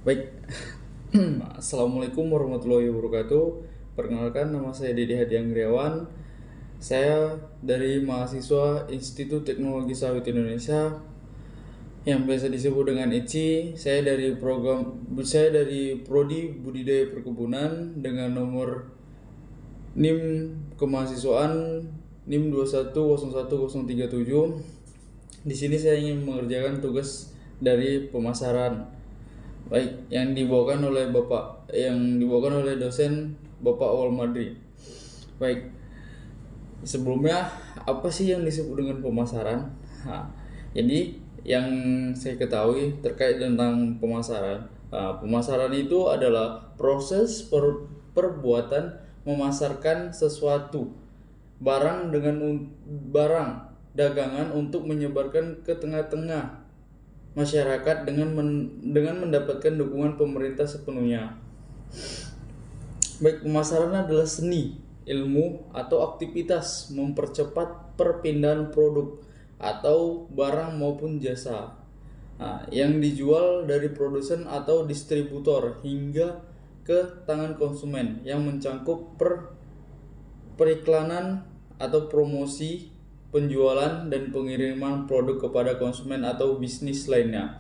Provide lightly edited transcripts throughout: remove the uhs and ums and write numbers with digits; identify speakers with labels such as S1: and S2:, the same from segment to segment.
S1: Baik, Assalamualaikum warahmatullahi wabarakatuh. Perkenalkan, nama saya Dede Hadi Anggriawan. Saya dari mahasiswa Institut Teknologi Sawit Indonesia yang biasa disebut dengan ITSI. Saya dari Prodi Budidaya Perkebunan dengan nomor NIM kemahasiswaan NIM 2101037. Di sini saya ingin mengerjakan tugas dari pemasaran. Baik, yang dibawakan oleh dosen Bapak Awal Madri. Baik, sebelumnya apa sih yang disebut dengan pemasaran? Jadi yang saya ketahui terkait tentang pemasaran, pemasaran itu adalah proses perbuatan memasarkan sesuatu barang dagangan untuk menyebarkan ke tengah-tengah masyarakat dengan mendapatkan dukungan pemerintah sepenuhnya. Baik, pemasaran adalah seni, ilmu, atau aktivitas mempercepat perpindahan produk atau barang maupun jasa yang dijual dari produsen atau distributor hingga ke tangan konsumen, yang mencakup periklanan atau promosi, penjualan, dan pengiriman produk kepada konsumen atau bisnis lainnya.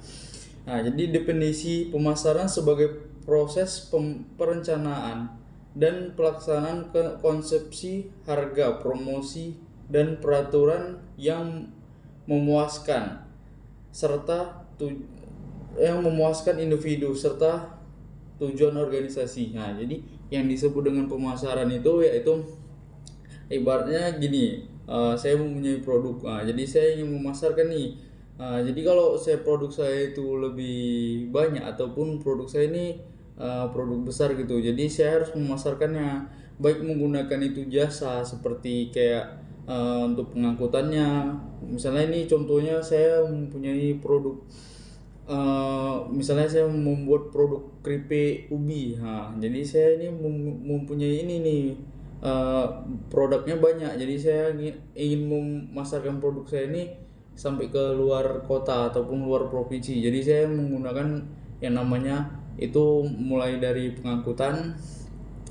S1: Jadi definisi pemasaran sebagai proses perencanaan dan pelaksanaan konsepsi harga, promosi, dan peraturan yang memuaskan individu serta tujuan organisasi. Jadi yang disebut dengan pemasaran itu yaitu ibaratnya gini, saya mempunyai produk, jadi saya ingin memasarkan nih. Jadi kalau produk saya itu lebih banyak ataupun produk saya ini produk besar gitu, jadi saya harus memasarkannya, baik menggunakan itu jasa seperti kayak untuk pengangkutannya. Misalnya ini contohnya saya mempunyai produk, misalnya saya membuat produk keripik ubi. Jadi saya ini mempunyai ini nih, produknya banyak, jadi saya ingin memasarkan produk saya ini sampai ke luar kota ataupun luar provinsi. Jadi saya menggunakan yang namanya itu mulai dari pengangkutan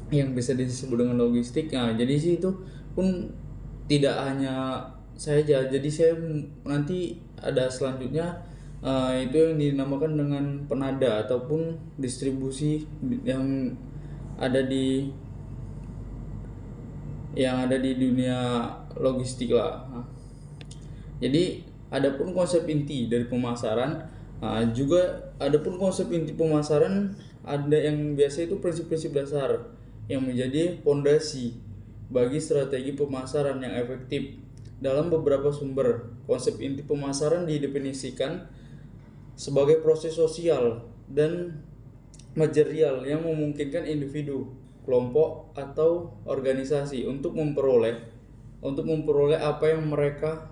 S1: yang bisa disebut dengan logistik. Jadi sih itu pun tidak hanya saya aja, jadi saya nanti ada selanjutnya, itu yang dinamakan dengan penada ataupun distribusi yang ada di dunia logistik lah. Jadi adapun konsep inti dari pemasaran, adapun konsep inti pemasaran ada yang biasa itu prinsip-prinsip dasar yang menjadi fondasi bagi strategi pemasaran yang efektif. Dalam beberapa sumber, konsep inti pemasaran didefinisikan sebagai proses sosial dan material yang memungkinkan individu, kelompok, atau organisasi untuk memperoleh apa yang mereka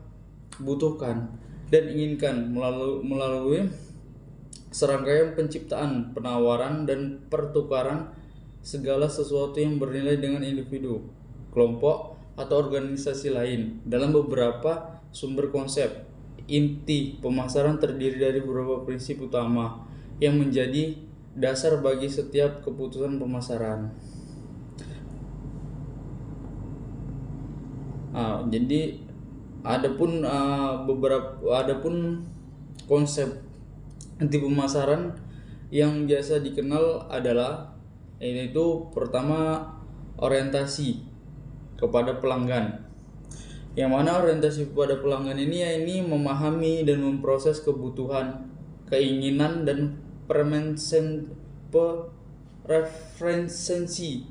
S1: butuhkan dan inginkan melalui serangkaian penciptaan, penawaran, dan pertukaran segala sesuatu yang bernilai dengan individu, kelompok, atau organisasi lain. Dalam beberapa sumber, konsep inti pemasaran terdiri dari beberapa prinsip utama yang menjadi dasar bagi setiap keputusan pemasaran. Jadi adapun konsep inti pemasaran yang biasa dikenal adalah, yaitu pertama, orientasi kepada pelanggan. Yang mana orientasi kepada pelanggan ini memahami dan memproses kebutuhan, keinginan, dan preferensi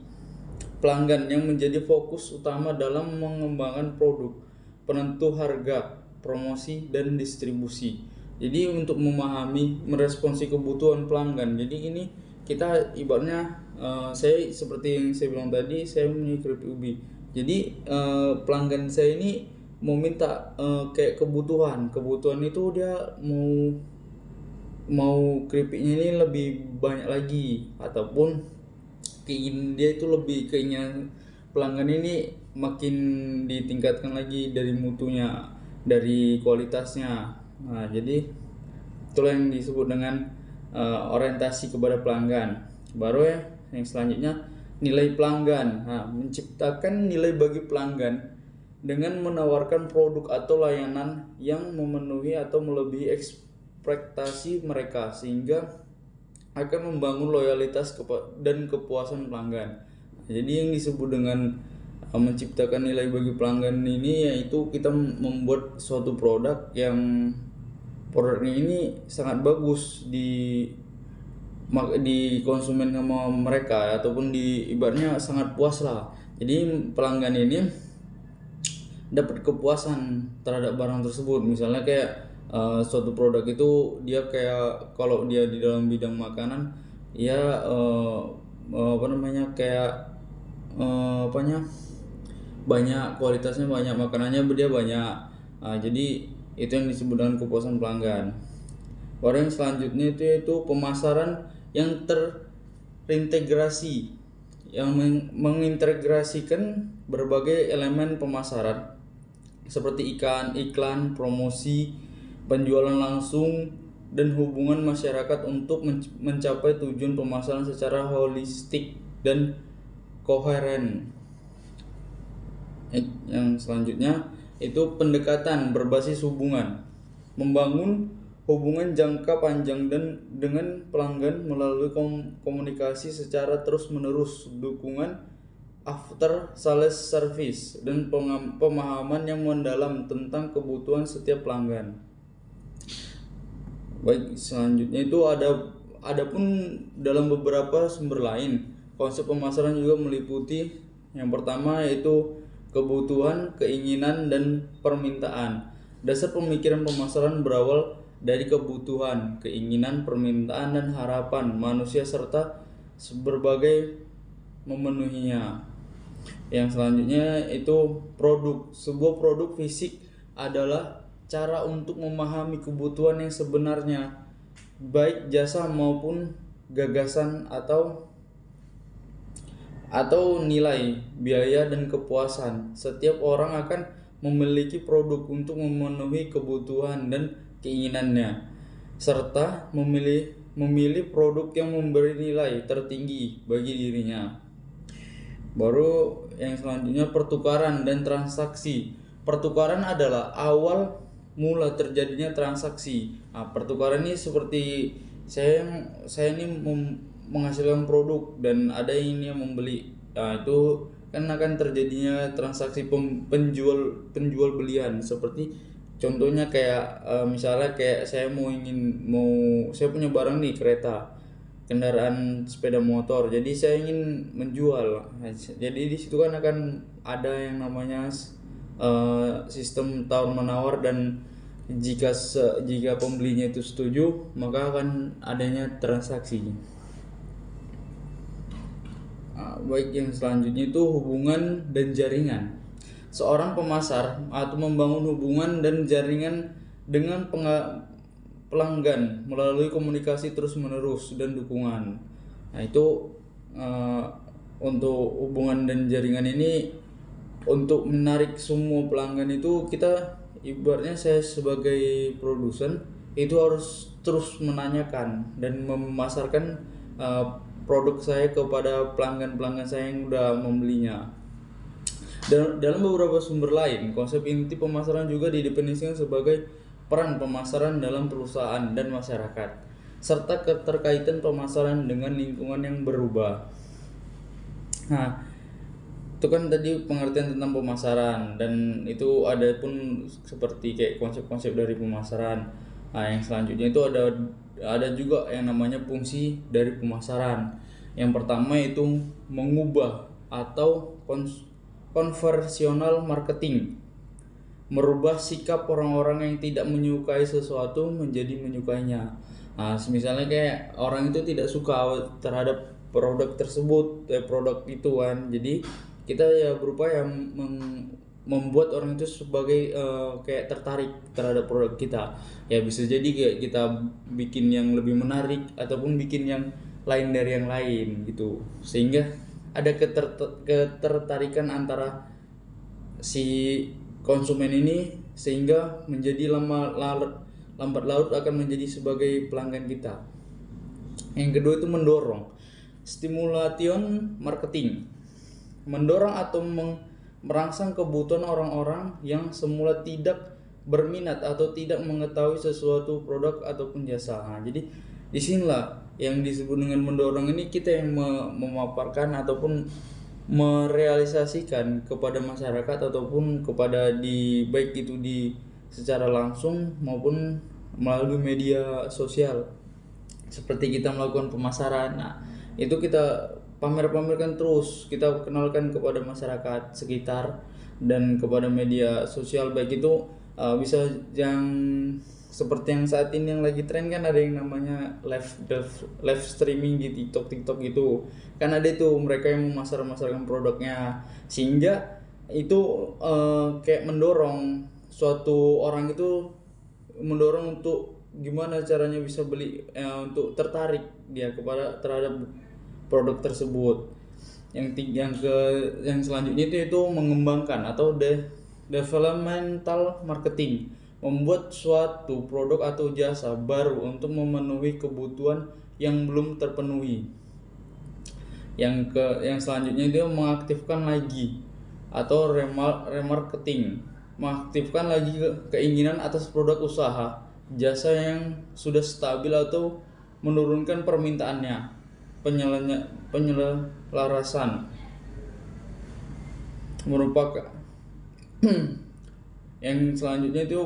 S1: pelanggan yang menjadi fokus utama dalam mengembangkan produk, penentu harga, promosi, dan distribusi. Jadi untuk memahami, meresponsi kebutuhan pelanggan. Jadi ini kita ibaratnya, saya seperti yang saya bilang tadi, saya punya keripik ubi. Jadi pelanggan saya ini mau minta kayak kebutuhan itu dia mau keripiknya ini lebih banyak lagi, ataupun keinginan pelanggan ini makin ditingkatkan lagi dari mutunya, dari kualitasnya. Jadi itulah yang disebut dengan orientasi kepada pelanggan. Baru ya yang selanjutnya nilai pelanggan. Nah, menciptakan nilai bagi pelanggan dengan menawarkan produk atau layanan yang memenuhi atau melebihi ekspektasi mereka sehingga akan membangun loyalitas dan kepuasan pelanggan. Jadi yang disebut dengan menciptakan nilai bagi pelanggan ini yaitu kita membuat suatu produk yang produknya ini sangat bagus di konsumen sama mereka ataupun di ibaratnya sangat puas lah. Jadi pelanggan ini dapat kepuasan terhadap barang tersebut. Misalnya kayak suatu produk itu dia kayak kalau dia di dalam bidang makanan ya banyak kualitasnya, banyak makanannya dia banyak. Jadi itu yang disebut dengan kepuasan pelanggan. Baru yang selanjutnya itu yaitu pemasaran yang terintegrasi, yang mengintegrasikan berbagai elemen pemasaran seperti iklan, promosi, penjualan langsung, dan hubungan masyarakat untuk mencapai tujuan pemasaran secara holistik dan koheren. Yang selanjutnya itu pendekatan berbasis hubungan, membangun hubungan jangka panjang dan dengan pelanggan melalui komunikasi secara terus-menerus, dukungan after sales service, dan pemahaman yang mendalam tentang kebutuhan setiap pelanggan. Baik, selanjutnya itu adapun dalam beberapa sumber lain, konsep pemasaran juga meliputi yang pertama yaitu kebutuhan, keinginan, dan permintaan. Dasar pemikiran pemasaran berawal dari kebutuhan, keinginan, permintaan, dan harapan manusia serta berbagai memenuhinya. Yang selanjutnya itu produk. Sebuah produk fisik adalah cara untuk memahami kebutuhan yang sebenarnya, baik jasa maupun gagasan atau nilai, biaya, dan kepuasan. Setiap orang akan memiliki produk untuk memenuhi kebutuhan dan keinginannya, serta memilih produk yang memberi nilai tertinggi bagi dirinya. Baru yang selanjutnya pertukaran dan transaksi. Pertukaran adalah awal mula terjadinya transaksi. Nah, pertukaran ini seperti saya ini menghasilkan produk dan ada ini yang membeli. Nah, itu kan akan terjadinya transaksi penjual belian, seperti contohnya kayak misalnya kayak saya punya barang nih, kendaraan sepeda motor, jadi saya ingin menjual. Jadi di situ kan akan ada yang namanya sistem tawar menawar, dan jika pembelinya itu setuju maka akan adanya transaksi. Baik, yang selanjutnya itu hubungan dan jaringan. Seorang pemasar atau membangun hubungan dan jaringan dengan pelanggan melalui komunikasi terus-menerus dan dukungan. Nah, itu untuk hubungan dan jaringan ini, untuk menarik semua pelanggan itu kita ibaratnya saya sebagai produsen itu harus terus menanyakan dan memasarkan produk saya kepada pelanggan saya yang udah membelinya. Dan dalam beberapa sumber lain, konsep inti pemasaran juga didefinisikan sebagai peran pemasaran dalam perusahaan dan masyarakat, serta keterkaitan pemasaran dengan lingkungan yang berubah. Nah, itu kan tadi pengertian tentang pemasaran, dan itu ada pun seperti kayak konsep-konsep dari pemasaran. Nah, yang selanjutnya itu ada juga yang namanya fungsi dari pemasaran. Yang pertama itu mengubah atau konversional marketing, merubah sikap orang-orang yang tidak menyukai sesuatu menjadi menyukainya. Nah, misalnya kayak orang itu tidak suka terhadap produk tersebut, produk itu kan. Jadi kita ya berupaya membuat orang itu sebagai kayak tertarik terhadap produk kita. Ya bisa jadi kayak kita bikin yang lebih menarik ataupun bikin yang lain dari yang lain gitu, sehingga ada ketertarikan antara si konsumen ini, sehingga menjadi lambat laut akan menjadi sebagai pelanggan kita. Yang kedua itu mendorong, stimulation marketing, mendorong atau merangsang kebutuhan orang-orang yang semula tidak berminat atau tidak mengetahui sesuatu produk ataupun jasa. Nah, jadi disinilah yang disebut dengan mendorong ini, kita yang memaparkan ataupun merealisasikan kepada masyarakat ataupun kepada baik itu di secara langsung maupun melalui media sosial, seperti kita melakukan pemasaran. Nah, itu kita pamer-pamerkan terus, kita kenalkan kepada masyarakat sekitar dan kepada media sosial, baik itu bisa yang seperti yang saat ini yang lagi tren kan, ada yang namanya live streaming di TikTok gitu kan, ada itu mereka yang memasarkan produknya, sehingga itu kayak mendorong suatu orang itu, mendorong untuk gimana caranya bisa beli, untuk tertarik dia terhadap produk tersebut. Yang selanjutnya itu mengembangkan atau developmental marketing, membuat suatu produk atau jasa baru untuk memenuhi kebutuhan yang belum terpenuhi. Yang selanjutnya itu mengaktifkan lagi atau remarketing, mengaktifkan lagi keinginan atas produk usaha jasa yang sudah stabil atau menurunkan permintaannya. Penyelarasan merupakan yang selanjutnya itu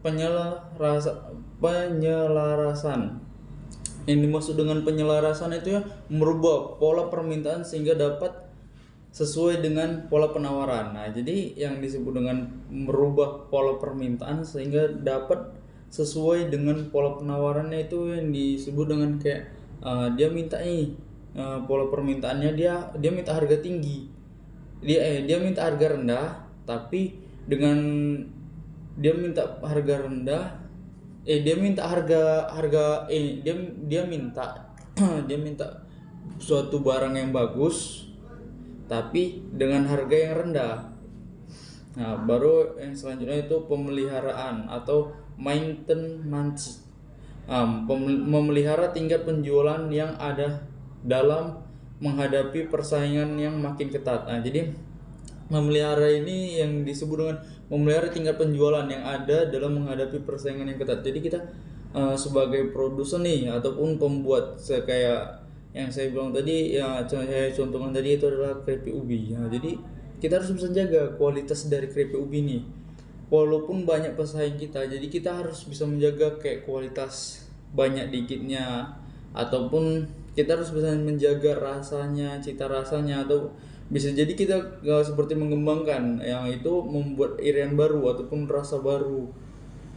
S1: penyelarasan. Yang dimaksud dengan penyelarasan itu ya merubah pola permintaan sehingga dapat sesuai dengan pola penawaran. Nah, jadi yang disebut dengan merubah pola permintaan sehingga dapat sesuai dengan pola penawarannya, itu yang disebut dengan kayak dia minta pola permintaannya, dia minta harga tinggi, dia minta harga rendah, tapi dengan dia minta harga rendah, dia minta dia minta dia minta suatu barang yang bagus tapi dengan harga yang rendah. Nah, baru yang selanjutnya itu pemeliharaan atau maintenance, memelihara tingkat penjualan yang ada dalam menghadapi persaingan yang makin ketat. Nah, jadi memelihara ini yang disebut dengan memelihara tingkat penjualan yang ada dalam menghadapi persaingan yang ketat. Jadi kita sebagai produsen nih ataupun pembuat, kayak yang saya bilang tadi, ya saya contohkan tadi itu adalah keripik ubi. Nah, jadi kita harus bisa jaga kualitas dari keripik ubi nih. Walaupun banyak pesaing kita, jadi kita harus bisa menjaga kayak kualitas banyak dikitnya, ataupun kita harus bisa menjaga rasanya, cita rasanya, atau bisa jadi kita seperti mengembangkan yang itu, membuat irian baru ataupun rasa baru.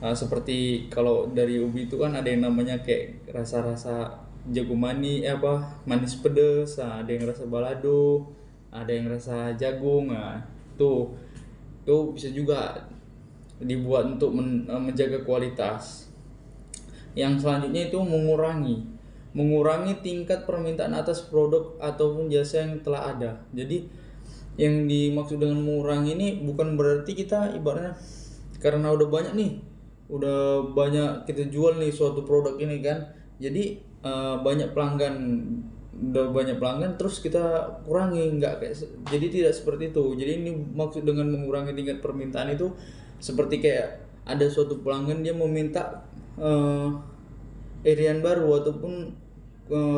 S1: Nah, seperti kalau dari ubi itu kan ada yang namanya kayak rasa-rasa jago manis, manis pedas, ada yang rasa balado, ada yang rasa jagung. Nah, itu bisa juga dibuat untuk menjaga kualitas. Yang selanjutnya itu mengurangi tingkat permintaan atas produk ataupun jasa yang telah ada. Jadi yang dimaksud dengan mengurangi ini bukan berarti kita ibaratnya karena udah banyak kita jual nih suatu produk ini kan, jadi banyak pelanggan terus kita kurangi, jadi tidak seperti itu. Jadi ini maksud dengan mengurangi tingkat permintaan itu seperti kayak ada suatu pelanggan dia meminta irian baru ataupun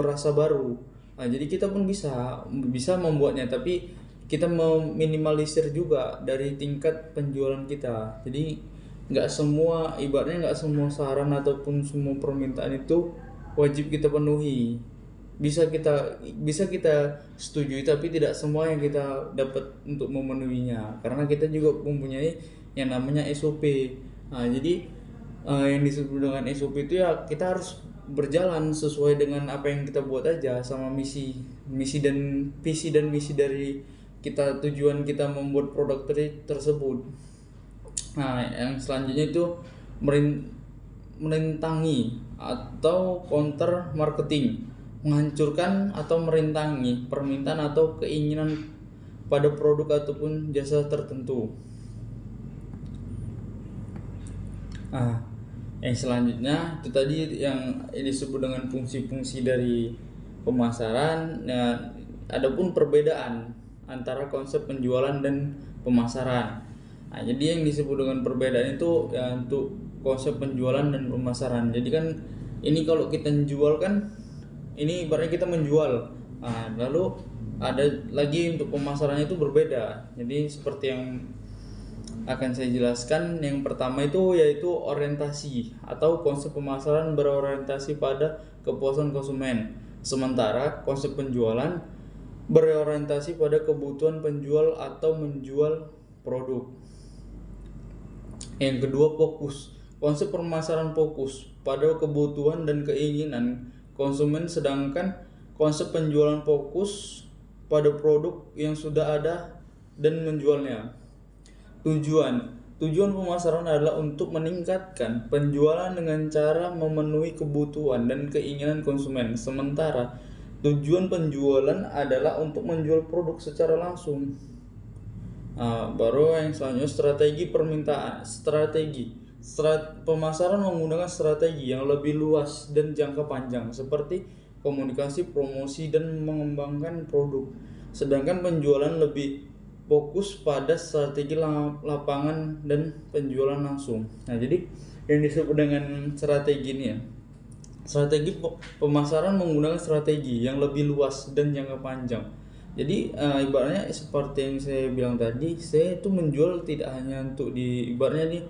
S1: rasa baru. Nah, jadi kita pun bisa membuatnya, tapi kita meminimalisir juga dari tingkat penjualan kita. Jadi nggak semua saran ataupun semua permintaan itu wajib kita penuhi. Bisa kita setujui, tapi tidak semua yang kita dapat untuk memenuhinya, karena kita juga mempunyai yang namanya SOP. Nah, jadi yang disebut dengan SOP itu ya kita harus berjalan sesuai dengan apa yang kita buat aja, sama misi dan visi dan misi dari kita, tujuan kita membuat produk tersebut. Nah, yang selanjutnya itu merintangi atau counter marketing, menghancurkan atau merintangi permintaan atau keinginan pada produk ataupun jasa tertentu. Nah, Yang selanjutnya itu tadi yang disebut dengan fungsi-fungsi dari pemasaran. Nah, adapun perbedaan antara konsep penjualan dan pemasaran. Nah, jadi yang disebut dengan perbedaan itu ya untuk konsep penjualan dan pemasaran. Jadi kan ini kalau kita menjual kan ini ibaratnya kita menjual. Nah, lalu ada lagi untuk pemasarannya itu berbeda. Jadi seperti yang akan saya jelaskan, yang pertama itu yaitu orientasi atau konsep pemasaran berorientasi pada kepuasan konsumen. Sementara konsep penjualan berorientasi pada kebutuhan penjual atau menjual produk. Yang kedua, fokus. Konsep pemasaran fokus pada kebutuhan dan keinginan konsumen, sedangkan konsep penjualan fokus pada produk yang sudah ada dan menjualnya. Tujuan pemasaran adalah untuk meningkatkan penjualan dengan cara memenuhi kebutuhan dan keinginan konsumen. Sementara tujuan penjualan adalah untuk menjual produk secara langsung. Baru yang selanjutnya strategi permintaan. Pemasaran menggunakan strategi yang lebih luas dan jangka panjang seperti komunikasi, promosi, dan mengembangkan produk. Sedangkan penjualan lebih fokus pada strategi lapangan dan penjualan langsung. Nah, jadi yang disebut dengan strategi ini ya. Strategi pemasaran menggunakan strategi yang lebih luas dan jangka panjang. Jadi ibaratnya seperti yang saya bilang tadi, saya itu menjual tidak hanya untuk ibaratnya nih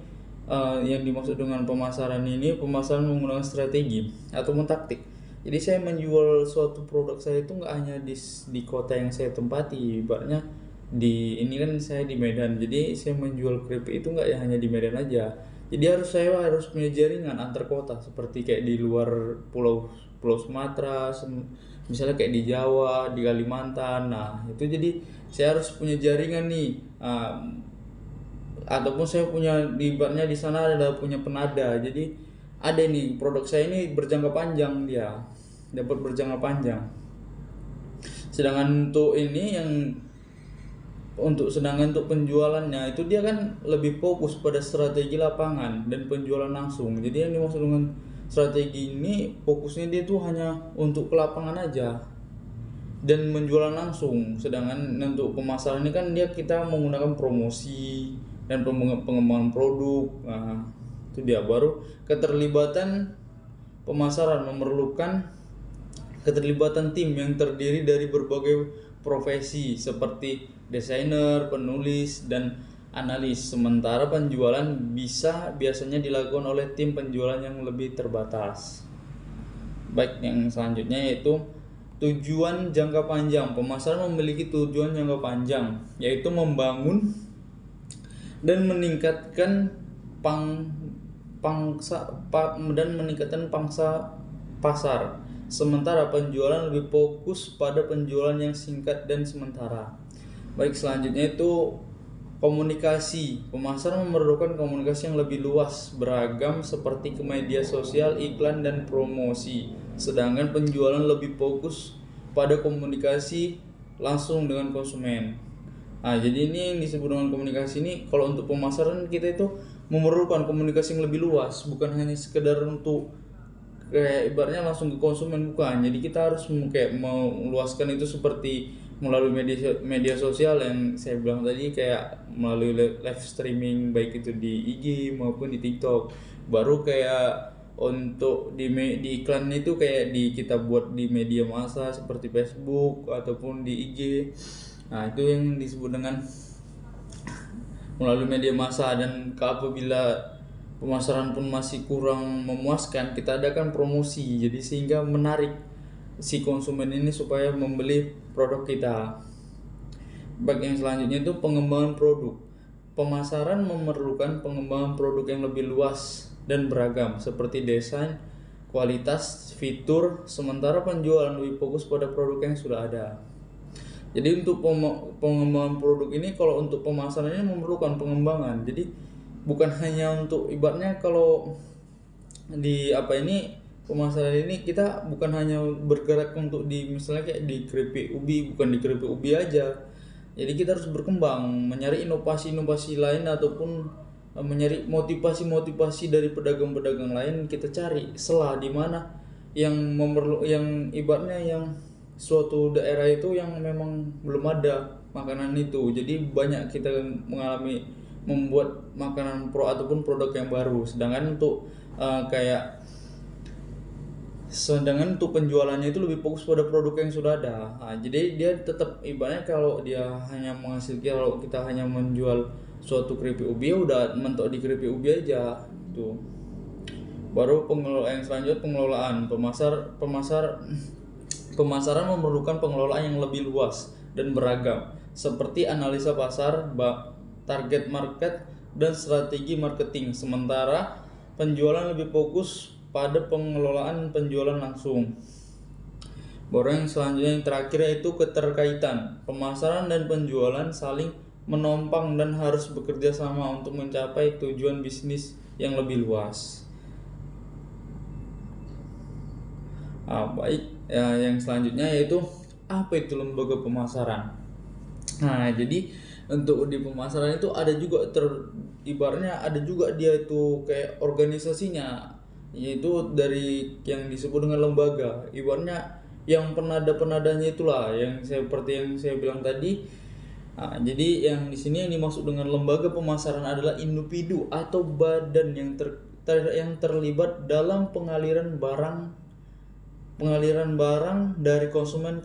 S1: yang dimaksud dengan pemasaran ini, pemasaran menggunakan strategi atau taktik. Jadi saya menjual suatu produk saya itu nggak hanya di kota yang saya tempati, ibaratnya ini kan saya di Medan, jadi saya menjual keripik itu nggak hanya di Medan aja, jadi saya harus punya jaringan antar kota seperti kayak di luar pulau Sumatera, misalnya kayak di Jawa, di Kalimantan. Nah itu jadi saya harus punya jaringan nih, ataupun saya punya ibaratnya di sana ada punya penada, jadi ada nih produk saya ini berjangka panjang, dia dapat berjangka panjang. Sedangkan untuk penjualannya itu dia kan lebih fokus pada strategi lapangan dan penjualan langsung. Jadi yang dimaksud dengan strategi ini fokusnya dia tuh hanya untuk ke lapangan aja dan menjualan langsung. Sedangkan untuk pemasaran ini kan kita menggunakan promosi dan pengembangan produk. Nah, itu dia. Baru keterlibatan pemasaran memerlukan keterlibatan tim yang terdiri dari berbagai profesi seperti desainer, penulis, dan analis. Sementara penjualan biasanya dilakukan oleh tim penjualan yang lebih terbatas. Baik, yang selanjutnya yaitu tujuan jangka panjang. Pemasaran memiliki tujuan jangka panjang, yaitu membangun dan meningkatkan pangsa pasar. Sementara penjualan lebih fokus pada penjualan yang singkat dan sementara. Baik, selanjutnya itu komunikasi. Pemasaran memerlukan komunikasi yang lebih luas, beragam seperti ke media sosial, iklan, dan promosi. Sedangkan penjualan lebih fokus pada komunikasi langsung dengan konsumen. Nah, jadi ini yang disebut dengan komunikasi ini. Kalau untuk pemasaran kita itu memerlukan komunikasi yang lebih luas, bukan hanya sekedar untuk kayak ibaratnya langsung ke konsumen, bukan. Jadi kita harus kayak meluaskan itu seperti melalui media sosial yang saya bilang tadi, kayak melalui live streaming baik itu di IG maupun di TikTok. Baru kayak untuk di iklan itu kayak kita buat di media massa seperti Facebook ataupun di IG. Nah, itu yang disebut dengan melalui media massa. Dan apabila pemasaran pun masih kurang memuaskan, kita adakan promosi, jadi sehingga menarik si konsumen ini supaya membeli produk kita. Baik, yang selanjutnya itu pengembangan produk. Pemasaran memerlukan pengembangan produk yang lebih luas dan beragam seperti desain, kualitas, fitur. Sementara penjualan lebih fokus pada produk yang sudah ada. Jadi untuk pengembangan produk ini, kalau untuk pemasaran ini memerlukan pengembangan. Jadi bukan hanya untuk ibaratnya kalau pemasaran ini kita bukan hanya bergerak untuk misalnya kayak di keripik ubi, bukan di keripik ubi aja. Jadi kita harus berkembang, mencari inovasi lain ataupun mencari motivasi dari pedagang-pedagang lain, kita cari celah di mana yang yang ibaratnya yang suatu daerah itu yang memang belum ada makanan itu. Jadi banyak kita mengalami membuat makanan ataupun produk yang baru. Sedangkan untuk penjualannya itu lebih fokus pada produk yang sudah ada. Nah, jadi dia tetap ibaratnya kalau kita hanya menjual suatu keripik ubi, ya udah mentok di keripik ubi aja tuh. Baru yang selanjutnya pengelolaan pemasaran memerlukan pengelolaan yang lebih luas dan beragam, seperti analisa pasar, target market, dan strategi marketing. Sementara penjualan lebih fokus pada pengelolaan penjualan langsung. Baru yang selanjutnya yang terakhir yaitu keterkaitan. Pemasaran dan penjualan saling menopang dan harus bekerja sama untuk mencapai tujuan bisnis yang lebih luas. Baik, yang selanjutnya yaitu apa itu lembaga pemasaran. Nah, jadi untuk di pemasaran itu ada juga ibaratnya ada juga dia itu kayak organisasinya, yaitu dari yang disebut dengan lembaga. Ibaratnya yang penadanya itulah yang seperti yang saya bilang tadi. Nah, jadi yang di sini yang dimaksud dengan lembaga pemasaran adalah individu atau badan yang terlibat dalam pengaliran barang dari konsumen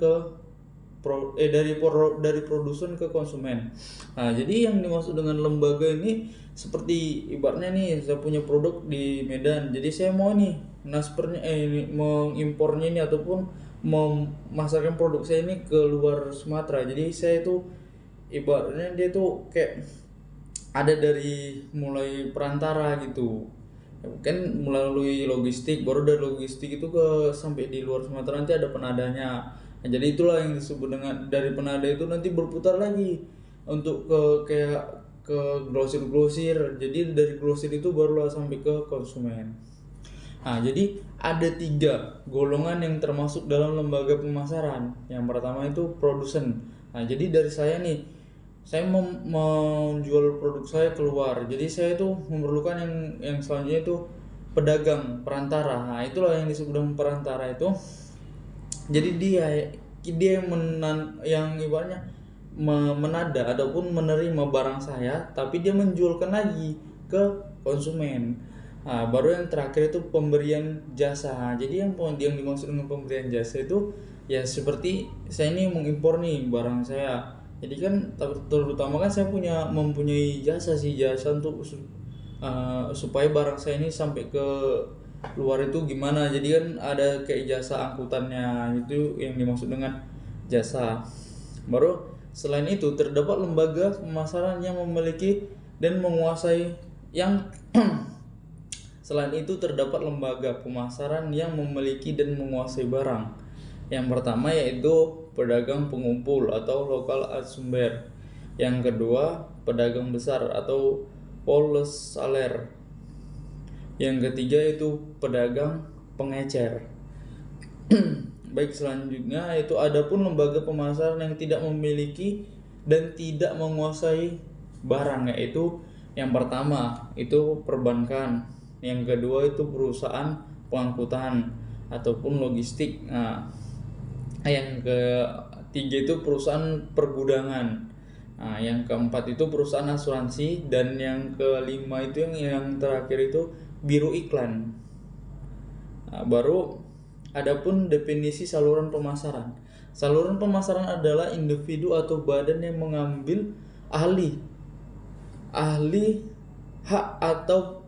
S1: dari produsen ke konsumen. Nah, jadi yang dimaksud dengan lembaga ini seperti ibaratnya nih, saya punya produk di Medan. Jadi saya mau nih mengimpornya ini ataupun memasarkan produk saya ini ke luar Sumatera. Jadi saya itu ibaratnya dia tuh kayak ada dari mulai perantara gitu. Kan melalui logistik, baru dari logistik itu sampai di luar Sumatera nanti ada penadanya. Nah, jadi itulah yang disebut dengan dari penada itu nanti berputar lagi untuk ke grosir. Jadi dari grosir itu barulah sampai ke konsumen. Nah, jadi ada 3 golongan yang termasuk dalam lembaga pemasaran. Yang pertama itu produsen. Nah, jadi dari saya nih, saya menjual produk saya keluar. Jadi saya itu memerlukan yang selanjutnya itu pedagang, perantara. Nah, itulah yang disebut dengan perantara itu. Jadi dia yang ibaratnya menada ataupun menerima barang saya, tapi dia menjualkan lagi ke konsumen. Nah, baru yang terakhir itu pemberian jasa. Jadi yang dimaksud dengan pemberian jasa itu ya seperti saya ini mengimpor nih barang saya. Jadi kan terutama kan saya mempunyai jasa untuk supaya barang saya ini sampai ke luar itu gimana. Jadi kan ada kayak jasa angkutannya, itu yang dimaksud dengan jasa. Baru selain itu terdapat lembaga pemasaran yang memiliki dan menguasai Selain itu terdapat lembaga pemasaran yang memiliki dan menguasai barang. Yang pertama yaitu pedagang pengumpul atau lokal sumber. Yang kedua pedagang besar atau wholesaler. Yang ketiga itu pedagang pengecer. Baik, selanjutnya itu adapun lembaga pemasaran yang tidak memiliki dan tidak menguasai barang, yaitu yang pertama itu perbankan, yang kedua itu perusahaan pengangkutan ataupun logistik. Nah, yang ketiga itu perusahaan pergudangan. Nah, yang keempat itu perusahaan asuransi, dan yang kelima itu yang terakhir itu biro iklan. Nah, baru adapun definisi saluran pemasaran. Saluran pemasaran adalah individu atau badan yang mengambil ahli hak atau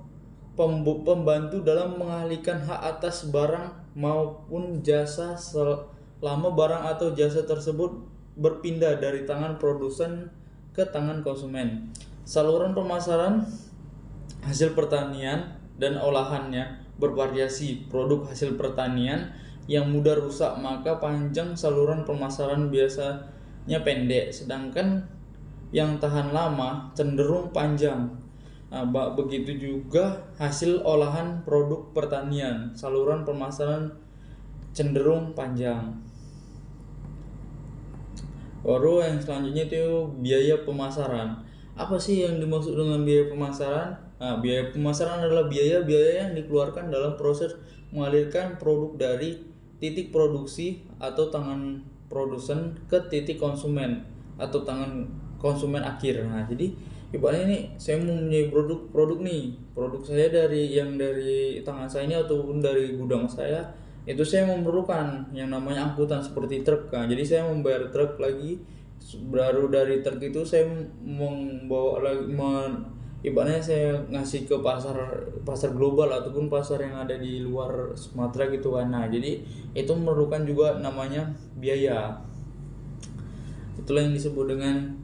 S1: pembantu dalam mengalihkan hak atas barang maupun jasa selama barang atau jasa tersebut berpindah dari tangan produsen ke tangan konsumen. Saluran pemasaran hasil pertanian dan olahannya bervariasi. Produk hasil pertanian yang mudah rusak, maka panjang saluran pemasaran biasanya pendek, sedangkan yang tahan lama cenderung panjang. Nah, begitu juga hasil olahan produk pertanian, saluran pemasaran cenderung panjang. Baru yang selanjutnya itu biaya pemasaran. Apa sih yang dimaksud dengan biaya pemasaran? Nah, biaya pemasaran adalah biaya-biaya yang dikeluarkan dalam proses mengalirkan produk dari titik produksi atau tangan produsen ke titik konsumen atau tangan konsumen akhir. Nah, jadi ibaratnya ini saya mempunyai produk nih, produk saya dari tangan saya ini ataupun dari gudang saya, itu saya memerlukan yang namanya angkutan seperti truk. Nah, jadi saya membayar truk lagi, baru dari truk itu saya membawa lagi ibaratnya saya ngasih ke pasar pasar global ataupun pasar yang ada di luar Sumatera gitu kan. Nah, jadi itu memerlukan juga namanya biaya. Itulah yang disebut dengan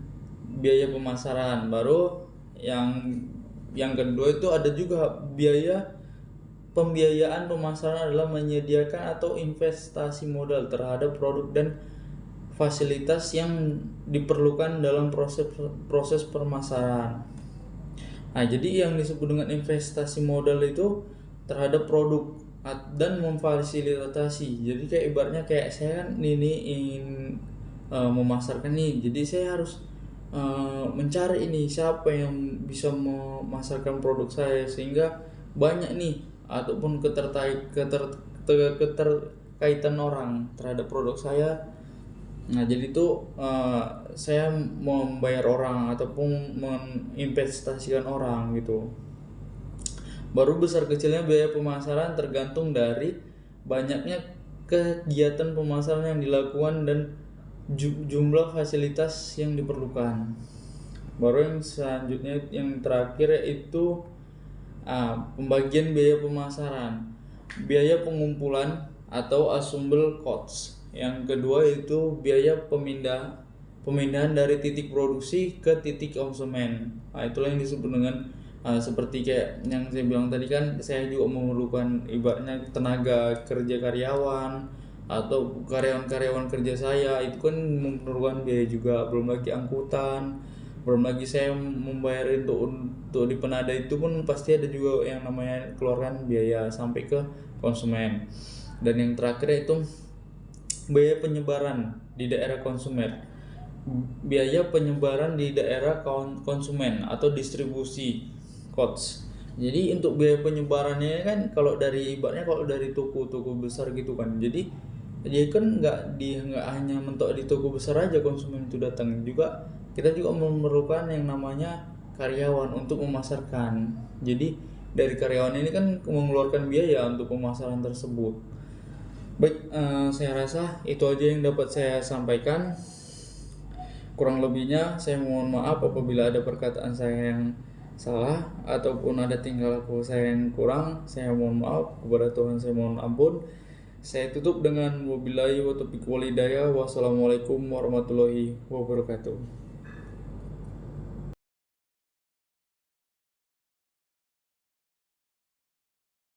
S1: biaya pemasaran. Baru yang kedua itu ada juga biaya pembiayaan pemasaran, adalah menyediakan atau investasi modal terhadap produk dan fasilitas yang diperlukan dalam proses pemasaran. Nah, jadi yang disebut dengan investasi modal itu terhadap produk dan memfasilitasi. Jadi kayak ibaratnya kayak saya kan ini ingin memasarkan nih. Jadi saya harus mencari ini siapa yang bisa memasarkan produk saya sehingga banyak nih ataupun keterkaitan orang terhadap produk saya. Nah, jadi itu saya membayar orang ataupun menginvestasikan orang gitu. Baru besar kecilnya biaya pemasaran tergantung dari banyaknya kegiatan pemasaran yang dilakukan dan jumlah fasilitas yang diperlukan. Baru yang selanjutnya yang terakhir yaitu pembagian biaya pemasaran, biaya pengumpulan atau assemble costs. Yang kedua itu biaya pemindahan dari titik produksi ke titik konsumen. Nah, itulah yang disebut dengan seperti kayak yang saya bilang tadi kan, saya juga memerlukan ibaratnya tenaga kerja karyawan atau karyawan kerja saya, itu kan memerlukan biaya juga. Belum lagi angkutan, belum lagi saya membayar untuk di penada itu pun pasti ada juga yang namanya keluarkan biaya sampai ke konsumen. Dan yang terakhir itu biaya penyebaran di daerah konsumen, biaya penyebaran di daerah konsumen atau distribusi costs. Jadi untuk biaya penyebarannya kan kalau dari toko-toko besar gitu kan, jadi dia kan nggak hanya mentok di toko besar aja konsumen itu datang, juga kita juga memerlukan yang namanya karyawan untuk memasarkan. Jadi dari karyawan ini kan mengeluarkan biaya untuk pemasaran tersebut. Baik, saya rasa itu aja yang dapat saya sampaikan. Kurang lebihnya saya mohon maaf apabila ada perkataan saya yang salah ataupun ada tingkah laku saya yang kurang. Saya mohon maaf, kepada Tuhan saya mohon ampun. Saya tutup dengan wabillahi wa taufiq wal hidayah. Wassalamualaikum warahmatullahi wabarakatuh.